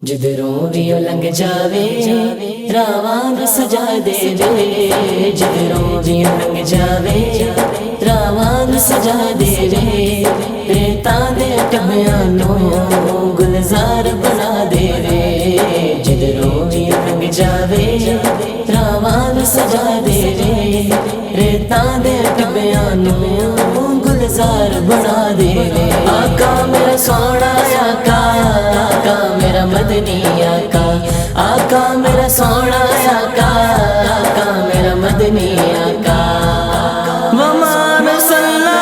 जिधरों भी लंघ जावे रावान सजा देवे। जिधरों भी लंघ जावे रावान सजा देवे। रेता दे टबियां नूं गुलजार बना देवे। जिधरों भी लंघ जावे रावान सजा देवे। रेता दे टबियां नूं गुलजार बना देवे। आका मेरा सोना आका मेरा मदनी आका मेरा सोना आका मेरा मदनी आका। वमान सल्ला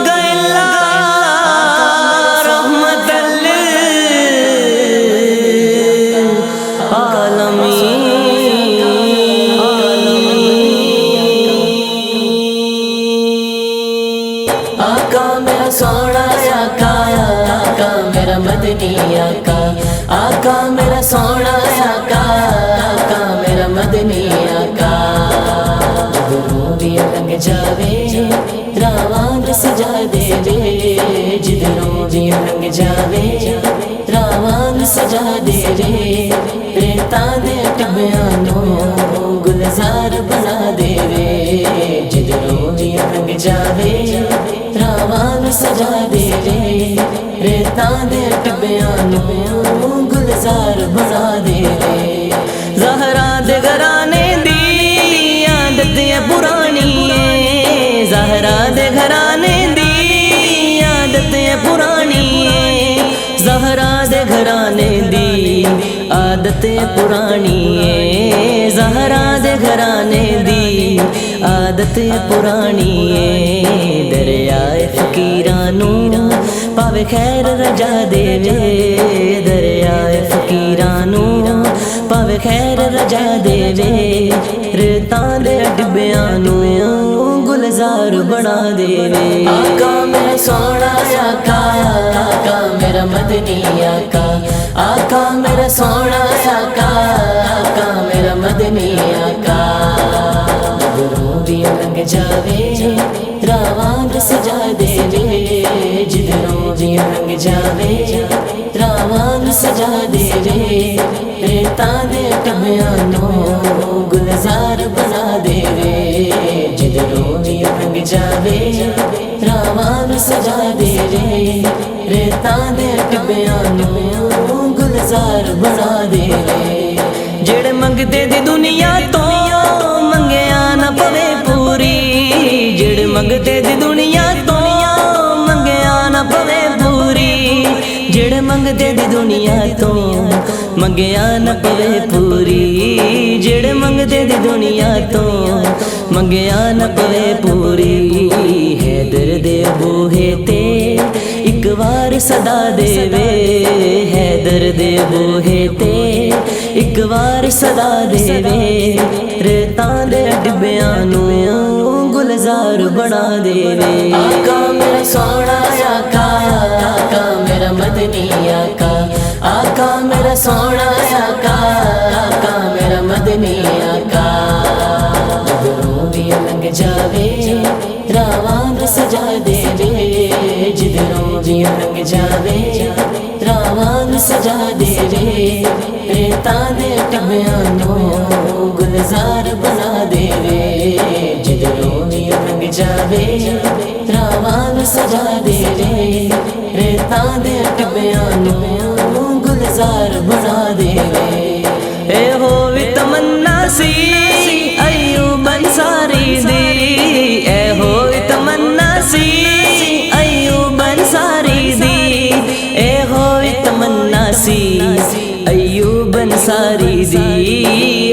गैला रहमतल आलमीन। आका मेरा सोना आका मेरा मदनी आका मेरा सोना आका मेरा मदनी आका। जिधरों भी लंघ जावे रावान सजा देवे। जिधरों भी लंघ जावे रावान सजा देवे। रेता दे टबियां नूं गुलजार बना देवे। जिधरों भी लंघ जावे रावान सजा देवे। रेता दे टबियां नूं गुलजार बना देवे। ज़हरा दे घराने दी आदत है पुरानी है। ज़हरा दे घराने दी आदत है पुरानी है। ज़हरा दे घराने दी आदत है पुरानी है। ज़हरा दे घराने दी आदत है पुरानी है। दरियाए फकीरां नूं पावे खैर रजा देवे। दरियाए फकीरां नूं पावे खैर रजा देवे। रेतां दे डिब्बियां नूं गुलजार बना देवे। आका मेरा सोना आका मेरा मदनी आका मेरा सोना आका मेरा मदनी आका। जिधरों भी लंघ जावे रावान सजा देवे। जिधरों भी लंघ जावे रावान सजा देवे। रेता दे टबियां नूं गुलजार बना देवे। जिधरों भी लंघ जावे रावान सजा देवे। रेता दे टबियां नूं गुलजार बना देवे। जेड़े मंगदे दी दुनिया तो मंगया ना पवे पूरी। जेड़े मंगदे दी दुनिया तो मंगया ना पवे पूरी। जेड़े मंगदे दी दुनिया तो मंगया ना पवे पूरी। जेड़े मंगदे दी दुनिया तो मंगया ना पवे पूरी। हैदर दे बूहे ते एक बार सदा देवे। हैदर दे बूहे ते एक बार सदा देवे। रेतां दे डिब्बियां नूं गुलजार बना देवे। आका मेरा सोना आका मेरा मदनी आका मेरा सोना आका मेरा मदनी आका। जिधरों भी लंघ जावे रावान सजा देवे। जिधरों भी लंघ जावे रावान सजा देवे। रेता दे टबियां नूं गुलजार बना देवे। जिधरों भी लंघ जावे रावान सजा देवे। रेता दे टबियां नूं गुलजार बना देवे। ए हो भी तमन्ना सी अयूब अंसारी दी। ए हो भी तमन्ना सी अयूब अंसारी दी। ए हो भी तमन्ना सी अयूब अंसारी दी।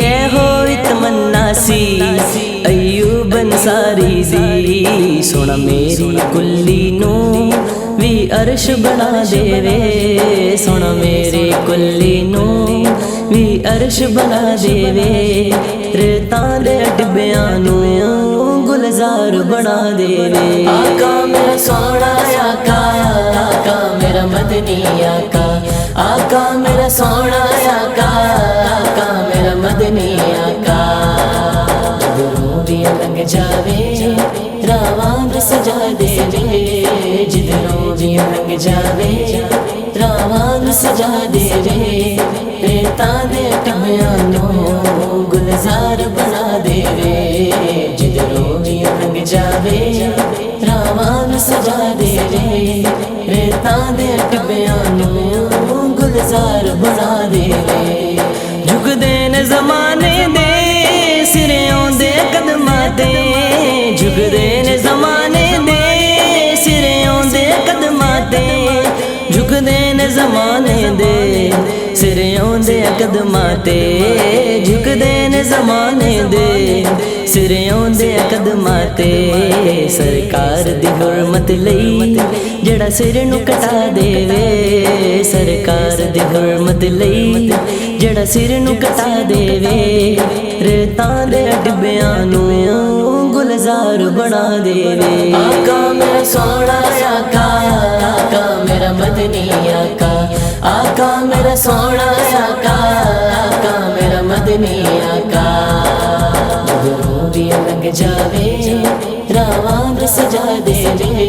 ए हो भी तमन्ना सी अयूब अंसारी दी। सोना मेरी कुल्ली नूं भी अर्श बना देवे। सोना मेरी कुल्ली नूं भी अर्श बना देवे। रेतां दे डिब्बियां नूं गुलजार बना देवे। आका मेरा सोना आका मेरा मदनी आका मेरा सोना आका मेरा मदनी आका। जिधरों भी लंघ जावे रावान सजा देवे। जिधरों भी लंघ जावे रावां नूं सजा देवे, रेतां दे टब्बियां नूं गुलजार बना देवे, जिधरों भी लंघ जावे रावां नूं सजा देवे, रेतां दे टब्बियां नूं गुलजार बना देवे। झुकदे ने ज़माने दे सिरे आउंदे कदमां ते, झुकदे ने ज़माने दे सिरे आउंदे कदमां ते, झुकदे ने ज़माने दे सिरे आउंदे कदमां ते, झुकदे ने ज़माने दे सिरे आउंदे कदमां ते। सरकार दी हुरमत लई जेड़ा सिर नूं कटा देवे, सरकार दी हुरमत लई जेड़ा सिर नूं कटा देवे, रेतां दे डिब्बियां नूं गुलजार बना देवे। आका मेरा सोहना आका, आका मेरा मदनी आका, आका मेरा सोहना आका, आका मेरा मदनी आका। जिधरों भी लंघ जावे रावां नूं सजा देवे,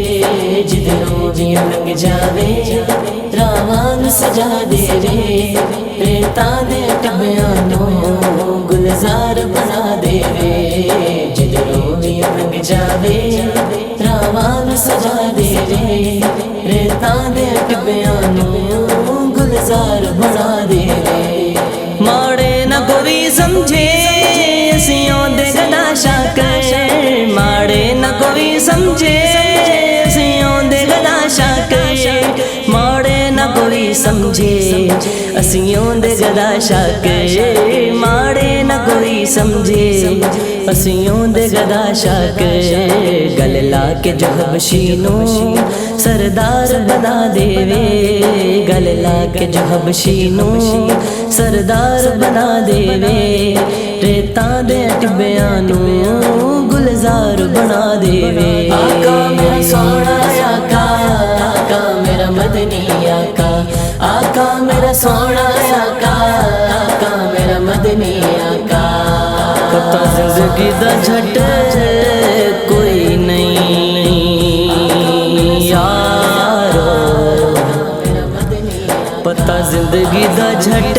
जिधरों भी लंघ जावे रावां नूं सजा देवे, रेतां दे टब्बियां नूं गुलजार बना देवे, जिधरों भी लंघ जावे रावां नूं सजा देवे, रेतां दे टब्बियां नूं गुलजार बना देवे। माड़े ना कोई समझे असीं आउंदे गदा शाकर, माड़े ना कोई समझे असीं आउंदे गदा शाकर, माड़े ना कोई समझे असीं आउंदे गदा शाकर, माड़े ना कोई समझे असीं आउंदे गदा शाकर। गल ला के जो हबशी नूं सरदार बना देवे, गल ला के जो हबशी नूं सरदार बना देवे, रेतां दे टब्बियां नूं गुलजार बना देवे। आका मेरा सोहना आका, आका मेरा मदनी आका, आका मेरा सोहना आका, आका मेरा मदनी आका। पता जिंदगी दा झट कोई नहीं यारो, पता जिंदगी दा झट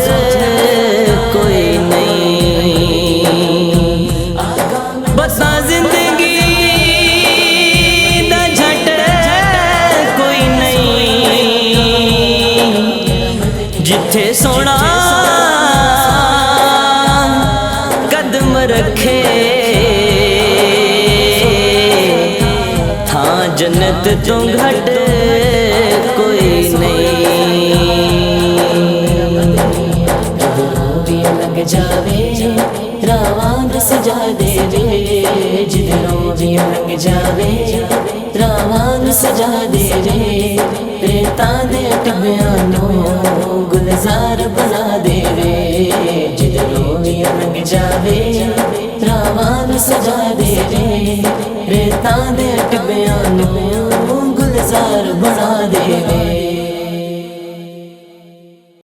कोई नहीं, पता जिंदगी दा झट कोई नहीं, जिथे सोना कदम रखे थां जन्नत तो घट कोई नहीं। लंघ जावे रावां नूं सजा देवे, जिधरों भी लंघ जावे रावां नूं सजा देवे, रेतां दे टब्बियां नूं गुलजार बना देवे, जिधरों भी लंघ जावे रावां नूं सजा देवे, रेतां दे टब्बियां नूं गुलजार बना देवे।